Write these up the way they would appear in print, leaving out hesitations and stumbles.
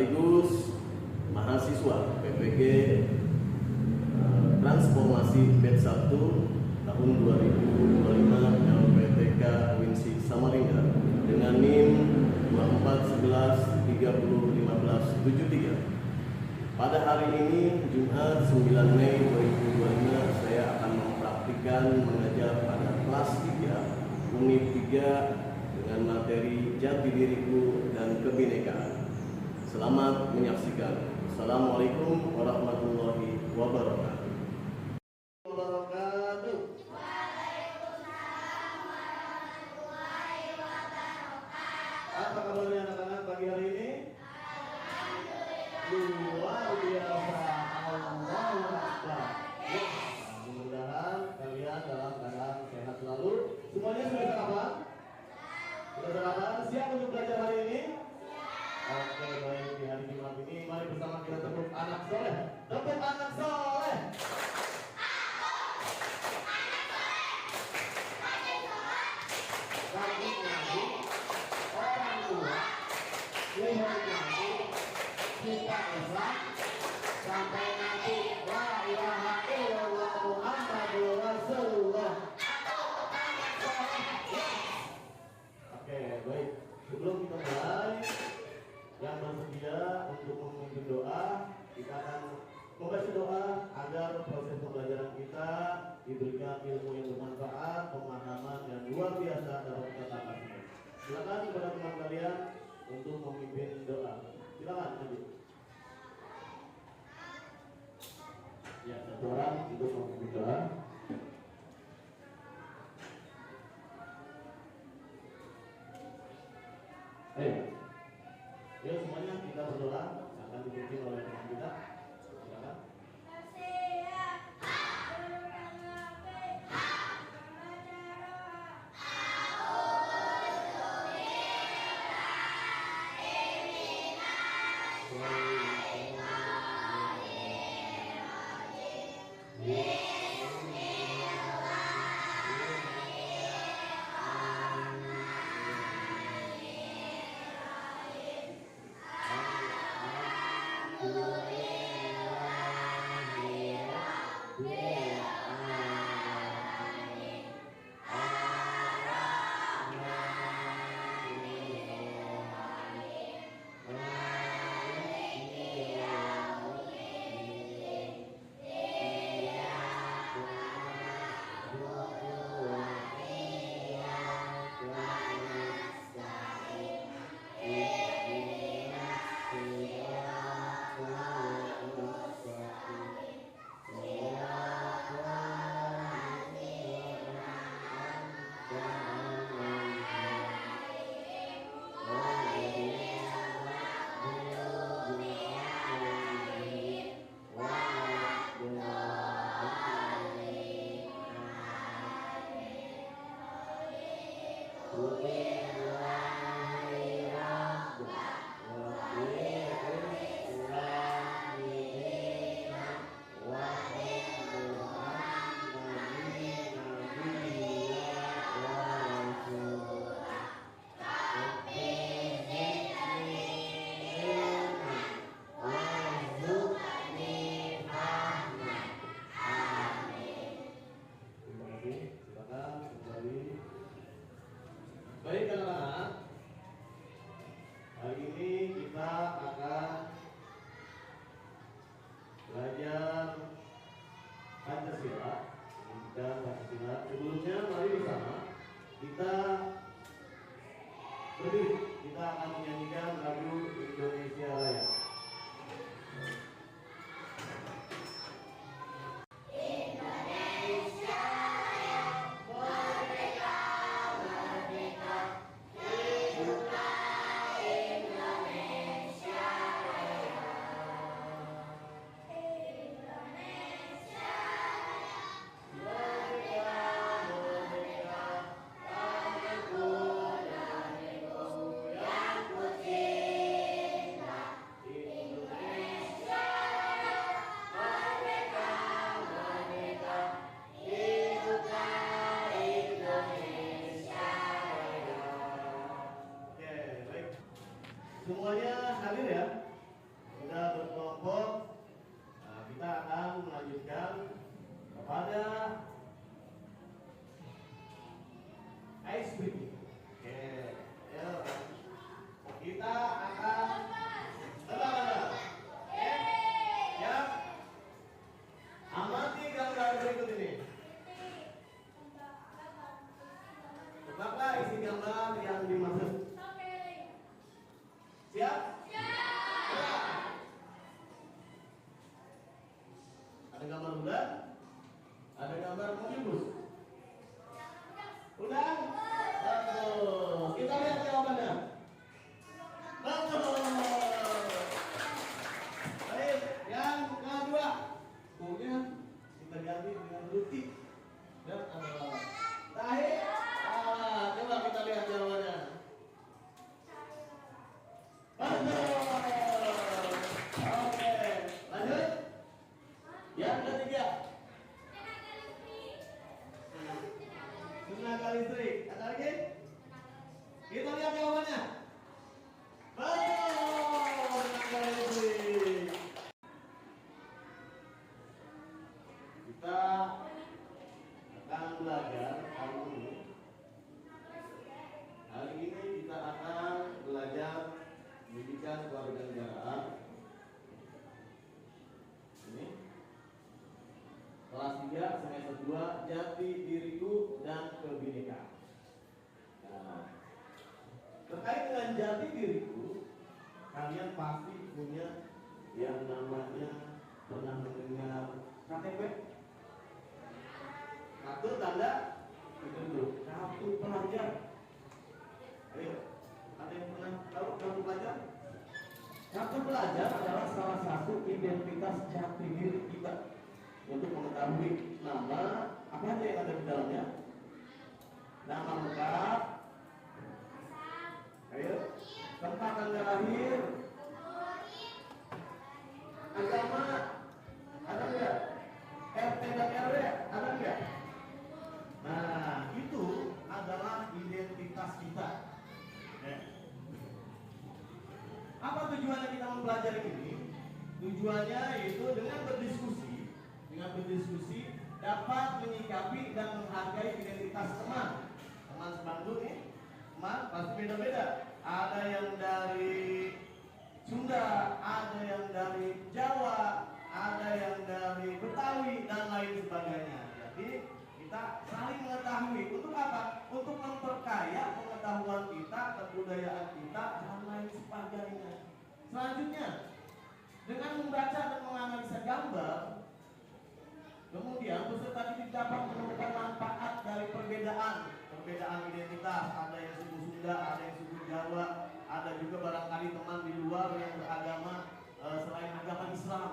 sekaligus mahasiswa PPG Transformasi Batch 1 tahun 2025 LPTK Winsi Samarinda dengan NIM 2411301573. Pada hari ini Jumat 9 Mei 2025 saya akan mempraktikkan mengajar pada kelas 3 unit 3 dengan materi Jati Diriku dan Kebinekaan. Selamat menyaksikan. Assalamualaikum warahmatullahi wabarakatuh. Apa kabarnya anak-anak pagi hari ini? Luar biasa. Allahu Akbar. Mudah-mudahan kalian dalam keadaan sehat selalu. Semuanya sudah sarapan? Sudah sarapan? Siap untuk belajar hari ini? Oke, baik. Di hari Jumat ini mari bersama kita tepuk anak soleh. Tepuk anak soleh. Lihat nanti kita Islam sampai nanti la ilaha illallah Muhammadur Rasulullah. Oke, baik. Sebelum kita mulai, yang bersedia untuk memimpin doa, kita akan membaca doa agar proses pembelajaran kita diberikan ilmu yang bermanfaat, pemahaman yang luar biasa dapat kita tangkap. Silakan kepada teman kalian untuk memimpin doa. Silakan maju. Ya, satu orang untuk memimpin doa. Ayo. Yuk semuanya kita berdoa, akan dipimpin oleh teman kita. Silakan. Baik anak-anak, hari ini kita akan belajar Pancasila dan Pancasila. Sebelumnya mari bersama kita berdiri. Kita akan menyanyikan lagu Indonesia Raya. Semuanya hadir ya? sudah berkelompok, kita akan melanjutkan kepada ice breaking. Oke, yuk. Kita akan bentar. Ya. Amati gambar berikut ini. Tebaklah isi gambar yang dimaksud. Siap? Siap. Ada gambar bulan? Ada gambar omnibus? Udah? Betul. Kita lihat jawabannya. Betul. Baik, yang kedua. Kemudian kita ganti dengan luti dan tahe. Coba kita lihat jawabannya. Betul. Oke, lanjut. Yang ketiga. Tenaga listrik. Ada lagi? Kita lihat jawabannya. Betul. Tenaga listrik. Kita akan belajar hari ini. Hari ini kita akan belajar pendidikan kewarganegaraan. Ini kelas 3 semester 2 jati diriku dan kebinekaan. Nah, terkait dengan jati diriku, kalian pasti punya yang namanya pernah mendengar KTP, kartu tanda penduduk, kartu pelajar. Ayo, ada yang pernah tahu kartu pelajar? Kartu pelajar adalah salah satu identitas jati diri kita untuk mengetahui nama apa aja yang ada di dalamnya, nama lengkap, ayo, tempat tanggal lahir, agama, ada enggak? RT dan RW, ada enggak? Nah, itu adalah identitas kita. Apa tujuannya kita mempelajari ini? Tujuannya yaitu dengan berdiskusi dapat menyikapi dan menghargai identitas teman sebandung nih. Teman pasti beda-beda. Ada yang dari Sunda, ada yang dari Jawa, ada yang dari Betawi dan lain sebagainya. Jadi kita saling mengetahui untuk apa? Untuk memperkaya pengetahuan kita, kebudayaan kita dan lain sebagainya. Selanjutnya, dengan membaca dan menganalisa gambar, kemudian peserta didik dapat menemukan manfaat dari perbedaan identitas. Ada yang suku Sunda, ada yang suku Jawa, ada juga barangkali teman di luar yang beragama selain agama Islam.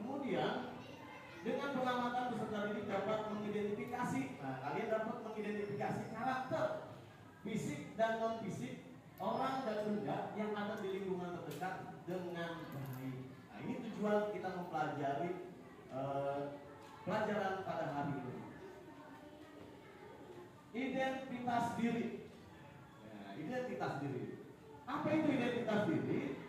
Kemudian dengan pengamatan peserta didik dapat mengidentifikasi, kalian dapat mengidentifikasi karakter fisik dan non fisik orang dan benda yang ada di lingkungan terdekat dengan baik. Nah, ini tujuan kita mempelajari pelajaran pada hari ini. Identitas diri. Nah, identitas diri. Apa itu identitas diri?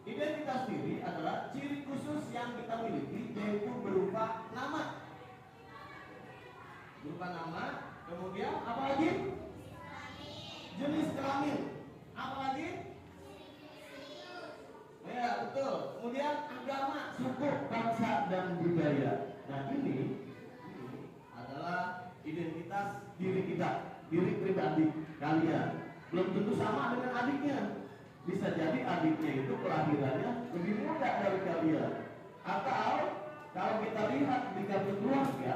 Identitas diri adalah ciri khusus yang kita miliki, yaitu berupa nama. Kemudian apa lagi? Jenis kelamin. Apa lagi? Ya, betul. Kemudian agama, suku, bangsa, dan budaya. Nah, ini adalah identitas diri kita, diri pribadi kalian. Belum tentu sama dengan adiknya. Bisa jadi adiknya itu kelahirannya lebih muda dari kalian. Atau kalau kita lihat di kartu keluarga,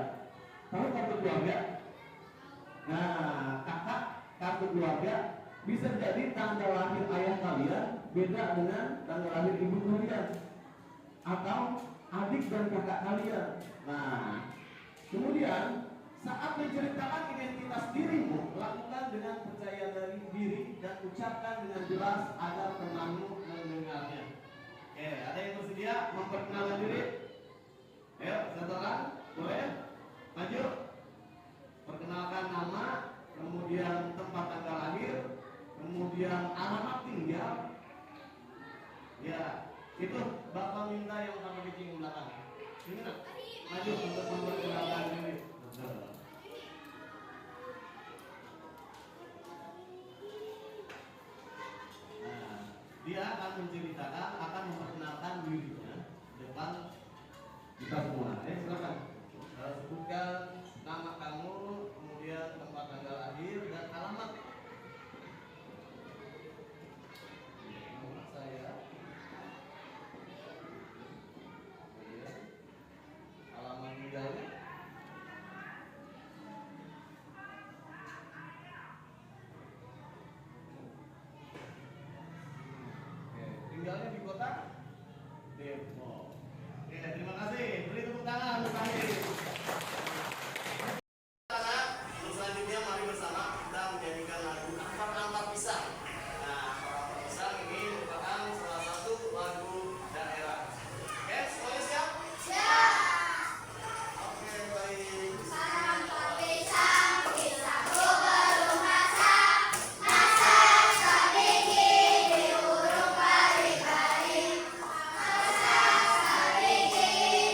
tahu kartu keluarga? Nah, kakak kartu keluarga bisa jadi tanggal lahir ayah kalian beda dengan tanggal lahir ibu kalian, atau adik dan kakak kalian. Nah, kemudian saat menceritakan identitas dirimu, lakukan dengan percaya diri dan ucapkan dengan jelas agar temanmu mendengarnya. Oke, ada yang bersedia memperkenalkan diri? Ayo, satu orang, boleh? Maju. Perkenalkan nama, kemudian tempat tanggal lahir, kemudian alamat tinggal. Ya, Itu Bapak minta yang pakai kencing belakang. Ini nak maju untuk memperkenalkan diri. Nah, dia akan menceritakan, akan memperkenalkan dirinya depan kita semua. Silakan. Sebutkan nama kamu, kemudian tempat tanggal lahir dan alamat. Nama saya. Alamat tinggalnya. Tinggalnya di kota Depok. Oke, terima kasih. Beri tepuk tangan untuk kami. Selanjutnya mari bersama kita menyanyikan lagu Ampar-Ampar Pisang. Nah, Ampar-Ampar Pisang ini merupakan salah satu lagu daerah. Oke, semuanya siap? Siap. Oke, baik. Ampar pisang, pisangku belum masak. Masak sabiki di urung pari-pari. Masak sabiki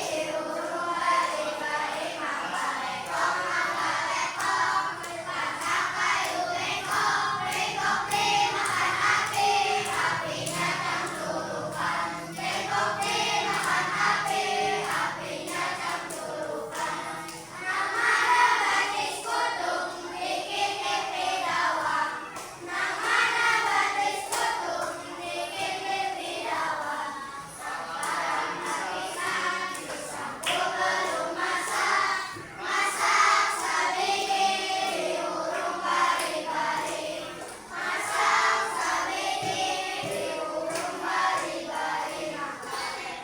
di urung pari-pari. Mangkal lekong, mangkal lekong. Masak kayu lengkong, lengkong dimakan api. Apinya jam surupan. Lengkong dimakan api. Apinya jam surupan. Nama batis kutung, dikit kepi dawang. Nama batis kutung, dikit kepi dawang. Ampar-ampar pisang, pisangku belum masak. Masak sabiki di urung pari-pari. Masak sabiki di urung pari-pari.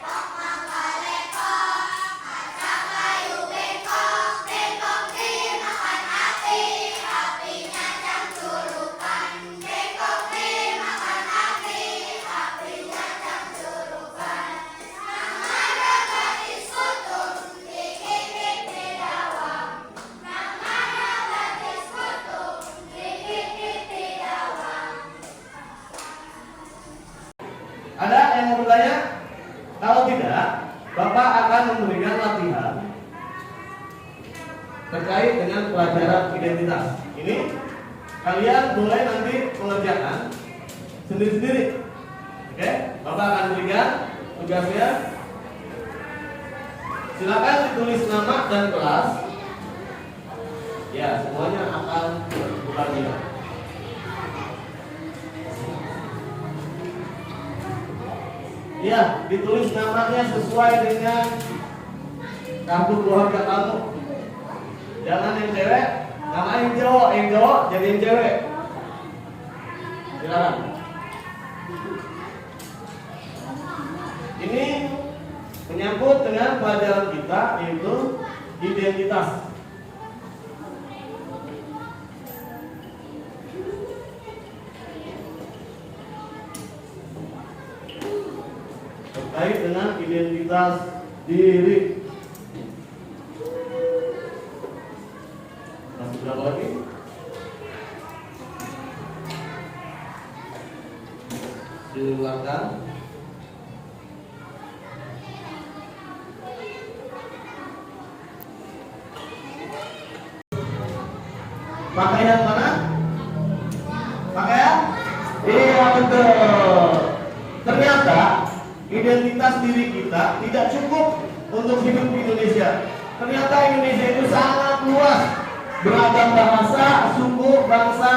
Mangkal lekong, masak kayu bengkok. Bengkok dimakan api. Apinya jam surupan. Bengkok dimakan api. Apinya jam surupan. Nama batis kutung, dikit kepi dawang. Nama batis kutung, dikit kepi dawang. Ada yang mau bertanya? Kalau tidak, Bapak akan memberikan latihan terkait dengan pelajaran identitas. Ini kalian boleh nanti mengerjakan sendiri-sendiri. Oke, Bapak akan berikan tugasnya. Silakan ditulis nama dan kelas. Ya, semuanya akan berbahagia. Ya, ditulis namanya sesuai dengan kartu keluarga kamu. Jangan yang cewek, nama yang cowok jadi yang cewek. Silakan. Ini menyangkut dengan pelajaran kita, yaitu identitas. Terkait dengan identitas diri. Masih berapa lagi? Silakan. Pakaian mana? Pakaian? Iya, betul. Ternyata identitas diri kita tidak cukup untuk hidup di Indonesia. Ternyata Indonesia itu sangat luas, beragam bahasa, suku, bangsa,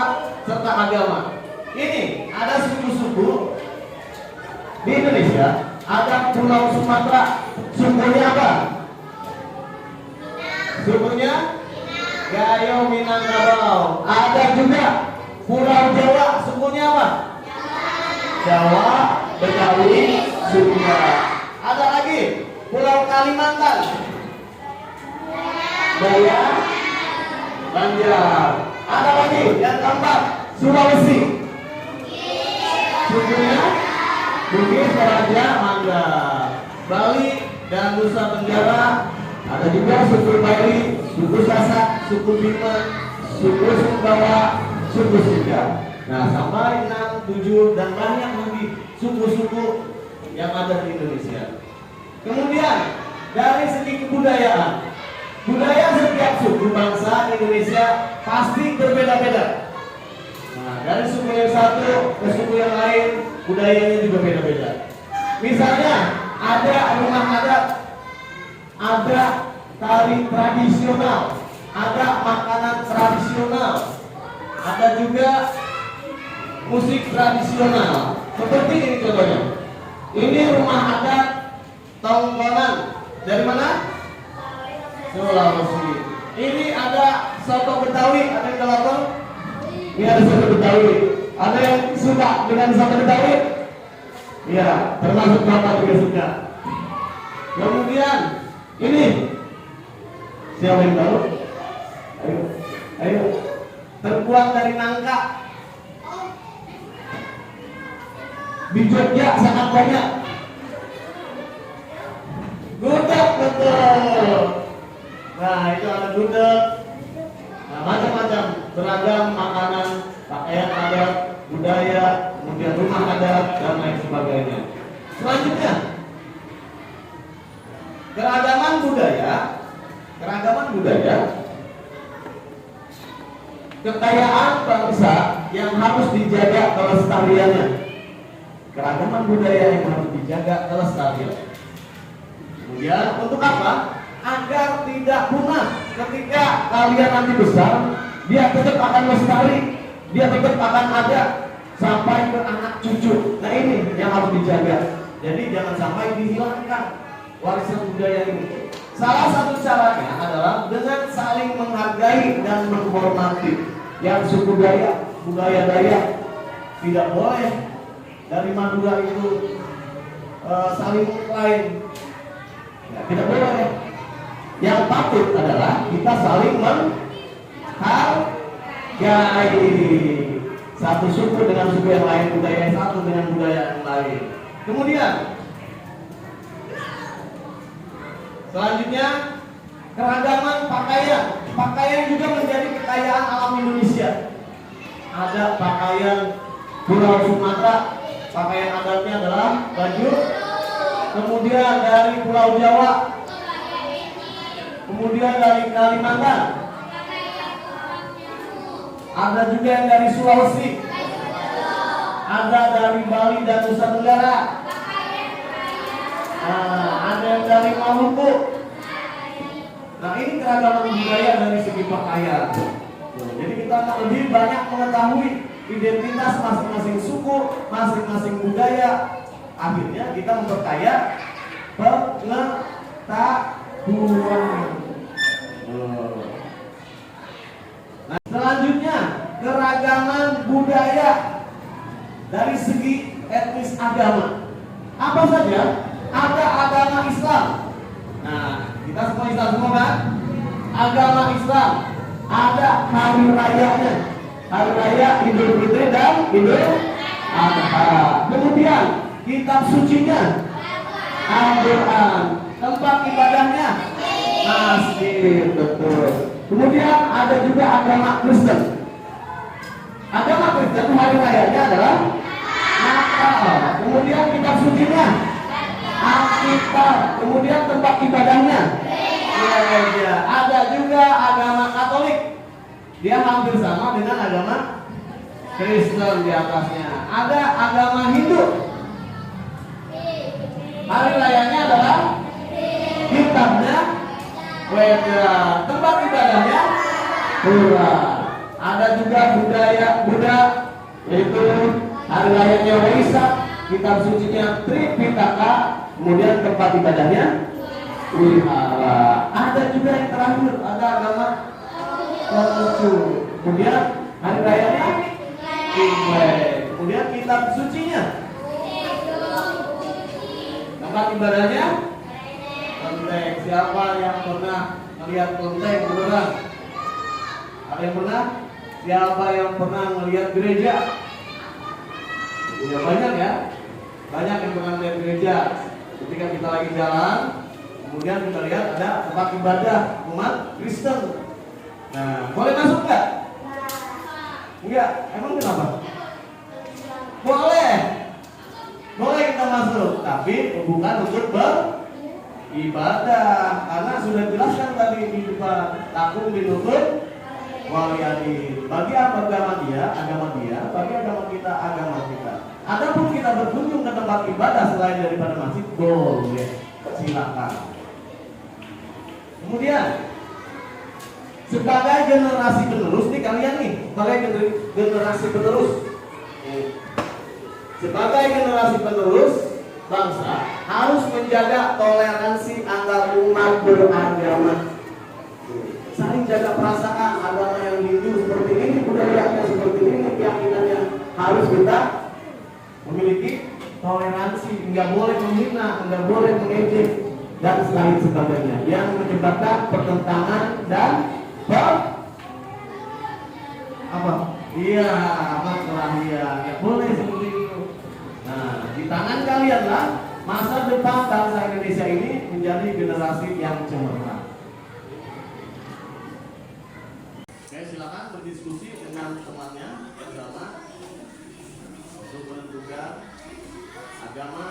serta agama. Ini ada suku-suku di Indonesia. Ada Pulau Sumatera, sukunya apa? Sukunya Gayo Minangkabau. Ada juga Pulau Jawa, sukunya apa? Jawa, Betawi, Sunda. Ada lagi Pulau Kalimantan, Daya, Banjar. Ada lagi yang keempat Sulawesi, sukunya Bugis, Toraja, Mangga. Bali dan Nusa Tenggara ada juga suku Bali, suku Sasak, suku Bima, suku Sumbawa, suku Sunda. Nah, sampai 6, 7 dan banyak lagi suku-suku yang ada di Indonesia. Kemudian dari segi kebudayaan, budaya setiap suku bangsa Indonesia pasti berbeda-beda. Nah, dari suku yang satu ke suku yang lain budayanya juga beda-beda. Misalnya ada rumah adat, ada tari tradisional, ada makanan tradisional, ada juga musik tradisional. Seperti ini contohnya. Ini rumah adat Tongkonan. Dari mana? Sulawesi. Ini ada soto Betawi. Ada yang tahu? Ini ada soto Betawi. Ada yang suka dengan soto Betawi? Iya, termasuk Bapak juga suka. Kemudian ini siapa yang tahu? Ayo, ayo. Terbuat dari nangka. Di Jogja sangat banyak. Gudeg, betul. Nah, itu ada gudeg. Nah, macam-macam beragam makanan, pakaian adat, budaya, kemudian rumah adat dan lain sebagainya. Selanjutnya, keragaman budaya, kekayaan bangsa yang harus dijaga kelestariannya. Keragaman budaya yang harus dijaga kelestariannya. Kemudian untuk apa? Agar tidak punah. Ketika kalian nanti besar, dia tetap akan lestari, dia tetap akan ada sampai ke anak cucu. Nah, ini yang harus dijaga. Jadi jangan sampai dihilangkan warisan budaya ini. Salah satu caranya adalah dengan saling menghargai dan menghormati. Yang suku Dayak, budaya Dayak tidak boleh dari Madura itu saling mengklaim. Ya, tidak boleh. Yang patut adalah kita saling menghargai. Satu suku dengan suku yang lain, budaya yang satu dengan budaya yang lain. Kemudian selanjutnya keragaman pakaian. Pakaian juga menjadi kekayaan alam Indonesia. Ada pakaian Pulau Sumatera, pakaian adatnya adalah baju. Kemudian dari Pulau Jawa, kemudian dari Kalimantan, ada juga yang dari Sulawesi, ada dari Bali dan Nusa Tenggara, ada yang dari Maluku. Nah, ini keragaman budaya dari segi pakaian. Jadi kita lebih banyak mengetahui identitas masing-masing suku, masing-masing budaya. Akhirnya kita memperkaya pengetahuan. Nah, selanjutnya keragaman budaya dari segi etnis agama. Apa saja? Ada agama Islam. Nah, kita semua Islam semua kan? Agama Islam. Ada hari rayanya. Hari raya Idul Fitri dan Idul Adha. Kemudian kitab sucinya Al-Quran. Tempat ibadahnya masjid, betul. Kemudian ada juga agama Kristen. Agama Kristen hari rayanya adalah Natal. Kemudian kitab sucinya Alkitab. Kemudian tempat ibadahnya gereja. Ada juga agama Katolik. Dia hampir sama dengan agama Kristen di atasnya. Ada agama Hindu. Hari rayanya adalah kitabnya Weda. Tempat ibadahnya Pura. Ada juga budaya Buddha, yaitu hari rayanya Waisak, kitab sucinya Tripitaka, kemudian tempat ibadahnya Wihara. Ada juga yang terakhir, ada agama Konghucu. Kemudian hari rayanya Imlek. Kemudian kitab sucinya, tempat ibadahnya Kelenteng. Siapa yang pernah melihat kelenteng beneran? Ada yang pernah? Siapa yang pernah melihat gereja? Ya banyak ya. Banyak yang pernah melihat gereja. Ketika kita lagi jalan, kemudian kita lihat ada tempat ibadah umat Kristen. Nah, boleh masuk nggak? Enggak. Emang kenapa? Boleh. Boleh kita masuk, tapi bukan untuk beribadah, karena sudah jelaskan tadi di depan takum binutut waliyadi. Bagi agama dia, bagi agama kita, agama kita. Adapun kita berkunjung ke tempat ibadah selain daripada masjid, boleh, silakan. Kemudian sebagai generasi penerus nih kalian nih, sebagai generasi penerus, sebagai generasi penerus bangsa harus menjaga toleransi antar umat beragama. Saling jaga perasaan, agama yang Hindu seperti ini, budayanya seperti ini, keyakinannya harus kita memiliki toleransi, nggak boleh menghina, nggak boleh mengejek dan lain sebagainya yang menyebabkan pertentangan dan apa? Iya, masalah dia, nggak boleh seperti itu. Nah, di tangan kalian lah masa depan bangsa Indonesia ini menjadi generasi yang cemerlang. Oke, silakan berdiskusi dengan temannya bersama untuk menentukan agama,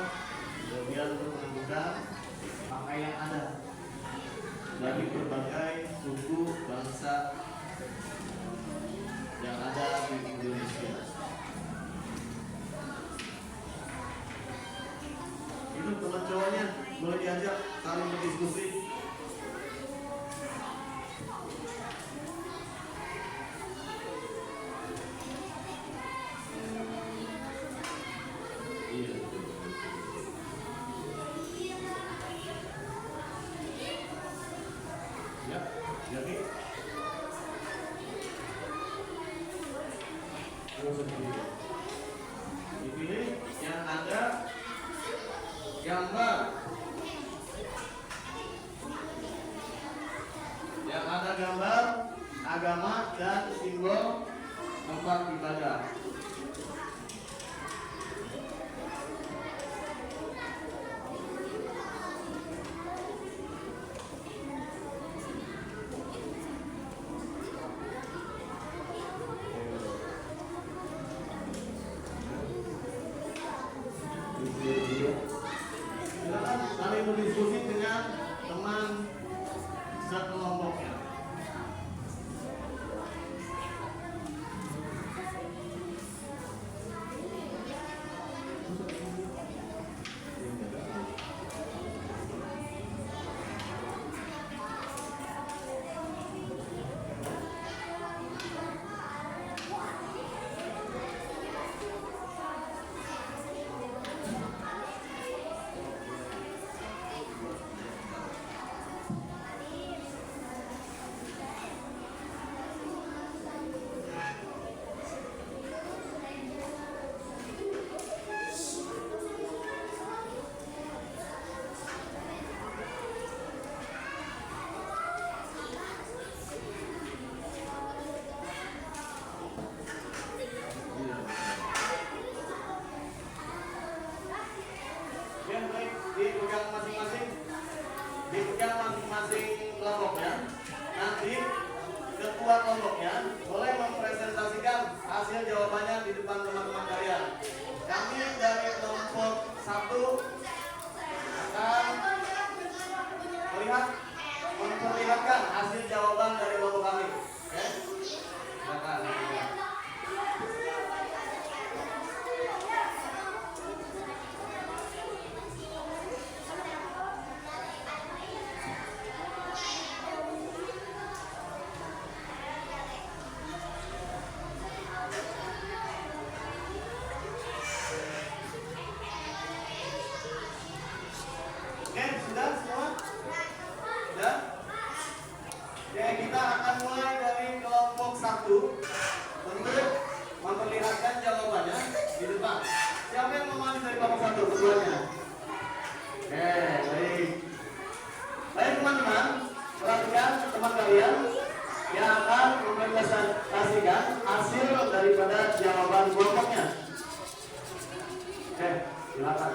kemudian untuk menentukan pakaian ada dari berbagai suku bangsa yang ada di Indonesia. Itu teman cowoknya boleh diajak saling berdiskusi. Dipilih yang ada gambar, agama dan simbol tempat ibadah. Silakan saling berdiskusi dengan teman sekelompoknya. Dipegang masing-masing kelompoknya. Nanti ketua kelompoknya boleh mempresentasikan hasil jawabannya di depan teman-teman kalian. Kami dari kelompok 1 akan memperlihatkan hasil jawaban dari kelompok kami. Oke? Silakan. Sudah semua? Sudah? Oke, kita akan mulai dari kelompok 1 untuk memperlihatkan jawabannya di depan. Siapa yang memulai dari kelompok 1? Keduanya. Oke, baik. Baik teman-teman, perhatikan teman kalian yang akan mempresentasikan hasil daripada jawaban kelompoknya. Oke, silakan.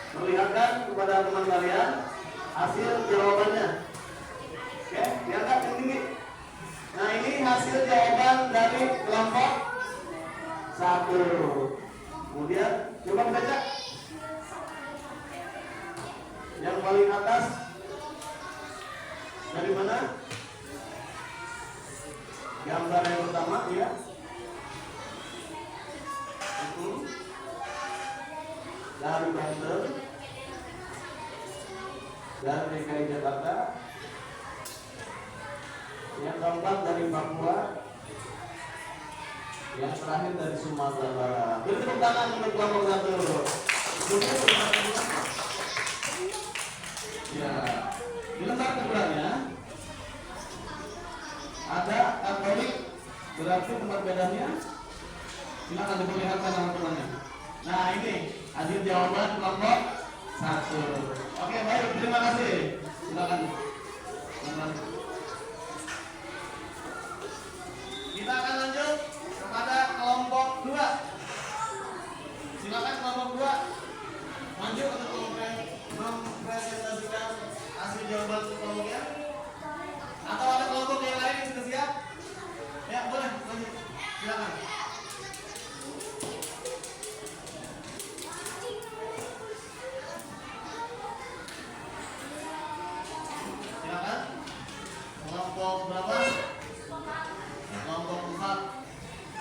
Perlihatkan kepada teman kalian hasil jawabannya. Oke, diangkat yang tinggi. Nah, ini hasil jawaban dari kelompok 1. Kemudian coba baca yang paling atas dari mana? Gambar yang pertama ya. Dari Banten, dari DKI Jakarta, yang keempat dari Papua, yang terakhir dari Sumatera Barat. Beri tepuk tangan untuk kelompok satu. Ya, di lembar keduanya ada Katolik, berarti tempat bedanya. Silakan diperlihatkan nama temannya. Nah ini hasil jawaban kelompok satu. Oke baik, terima kasih. Silakan. Kita akan lanjut kepada kelompok 2. Silakan kelompok 2 maju untuk mempresentasikan hasil jawaban kelompoknya. Atau ada kelompok yang lain yang sudah siap? Ya boleh lanjut. Silakan. Silakan. Kelompok berapa? Kelompok 4.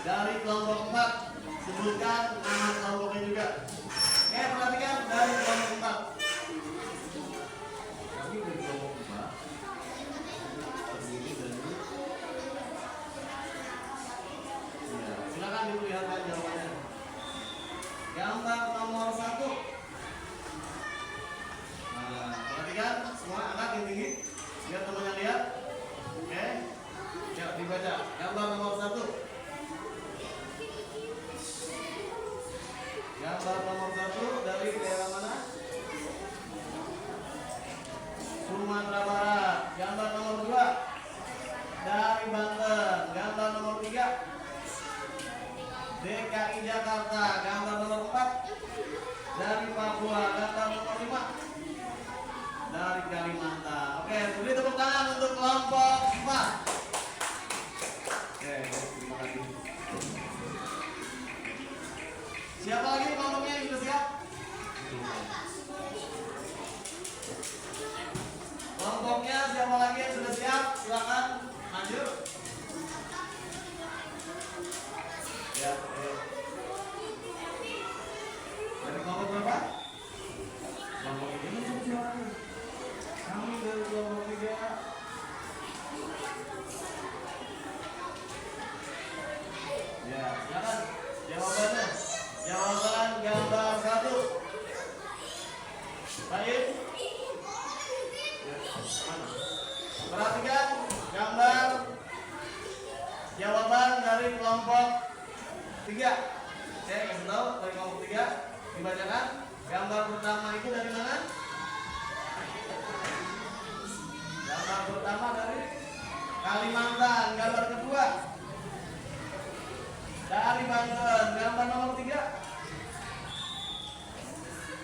Dari kelompok 4 sebutkan nama kelompoknya juga. Oke, perhatikan dari kelompok 4. Kami dari kelompok 4 terdiri dari ya, silakan diperlihatkan jawabannya. Gambar nomor 1. Nah, perhatikan semua angkat yang tinggi biar temannya lihat. Oke. Ya, dibaca. Gambar nomor 1. Gambar nomor 1 dari daerah mana? Sumatera Barat. Gambar nomor 2 dari Banten. Gambar nomor 3 DKI Jakarta. Gambar nomor 4 dari Papua. Gambar nomor 5 dari Kalimantan. Oke, beri tepuk tangan untuk kelompok 4. Oke, terima kasih. Siapa lagi kelompoknya yang sudah siap? Kelompoknya siapa lagi yang sudah siap? Silakan maju. Ya, dari kelompok berapa? Kelompok ini suaranya. Kami dari kelompok 3. Ya, silakan jawabannya. Jawaban gambar 1. Baik. Perhatikan gambar jawaban dari kelompok 3. Saya kasih tahu dari kelompok 3 dibacakan. Gambar pertama itu dari mana? Gambar pertama dari Kalimantan. Gambar kedua dari Banten. Gambar nomor 3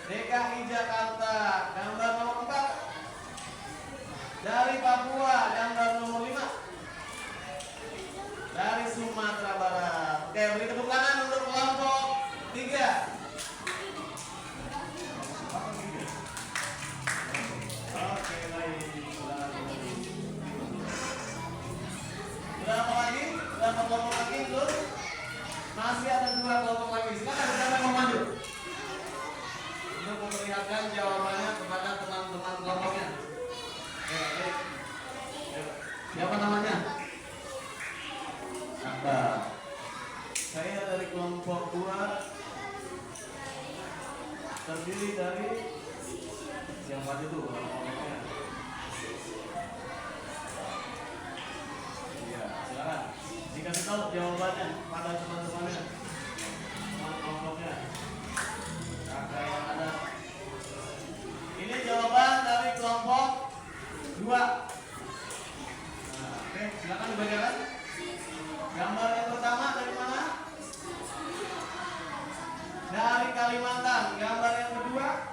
DKI Jakarta. Gambar nomor 4 dari Papua. Gambar nomor 5 dari Sumatera Barat. Oke, beri tepuk tangan untuk kelompok 3. Oke, baik. Berapa lagi? Berapa kelompok lagi itu? Masih ada 2 kelompok lagi. Silakan siapa yang mau maju untuk memperlihatkan jawabannya kepada teman-teman kelompoknya. Siapa namanya? Anda. Saya dari kelompok 2 terdiri dari yang maju itu kelompoknya. Iya, silakan. Dikasih tahu jawabannya pada teman-temannya, teman kelompoknya. Kakak yang ada. Ini jawaban dari kelompok 2. Nah, oke, silakan dibacakan. Gambar yang pertama dari mana? Dari Kalimantan. Gambar yang kedua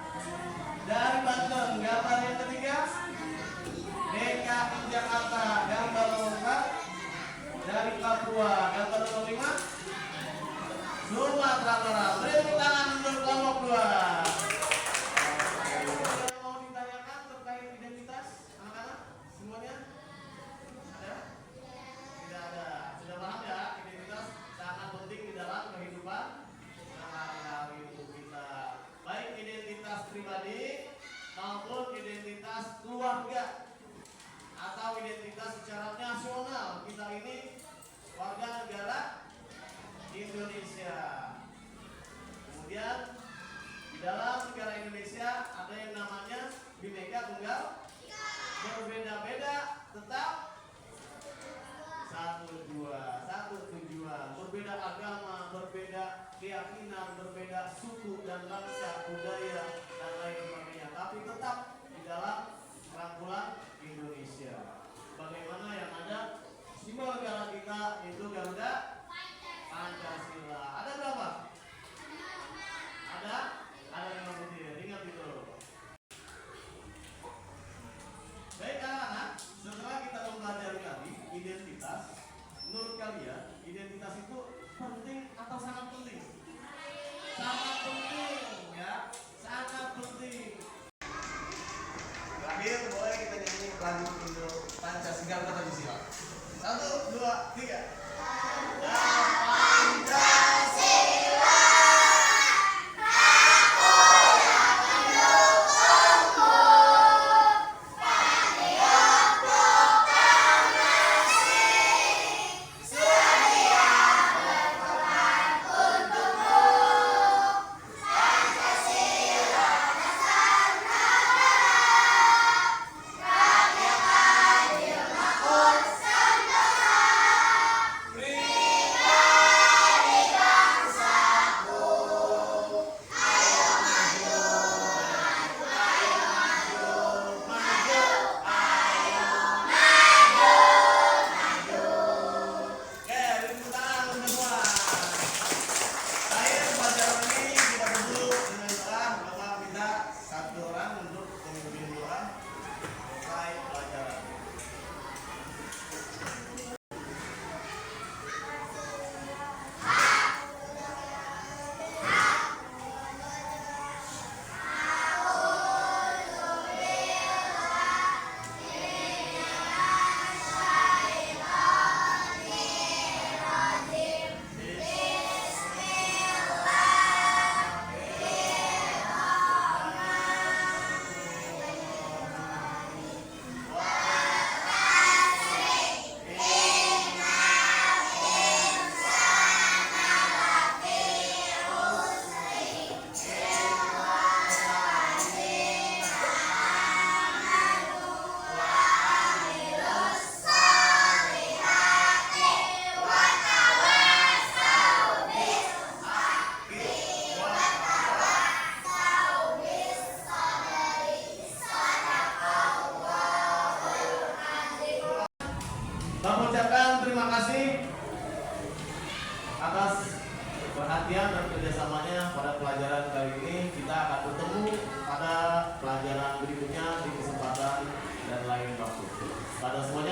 dari Banten. Gambar yang ketiga DKI Jakarta. Gambar nomor 4 dari Papua. Gambar nomor 5 Sumatera Barat. Beri tepuk tangan untuk kelompok 2. Ada mau ditanyakan terkait identitas anak-anak semuanya? Ada? Tidak ada. Sudah paham ya, identitas sangat penting di dalam kehidupan sehari-hari untuk kita. Baik identitas pribadi maupun identitas keluarga atau identitas secara nasional. Kita ini warga negara Indonesia. Kemudian di dalam negara Indonesia ada yang namanya Bhinneka Tunggal berbeda-beda tetap satu tujuan, berbeda agama, berbeda keyakinan, berbeda suku dan bangsa, budaya dan lain sebagainya, tapi tetap di dalam rangkulan Indonesia. Bagaimana yang ada simbol negara kita itu Garuda Pancasila. Ada berapa? Ada 5 butir. Ingat itu. Baik anak-anak, setelah kita mempelajari tadi identitas, menurut kalian identitas itu penting atau sangat penting? Sangat penting ya, sangat penting. Terakhir boleh kita nyanyi lagu Indo Pancasila atau Pancasila. 1, 2, 3. Mengucapkan terima kasih atas perhatian dan kerjasamanya pada pelajaran kali ini. Kita akan bertemu pada pelajaran berikutnya di kesempatan dan lain waktu. Pada semuanya.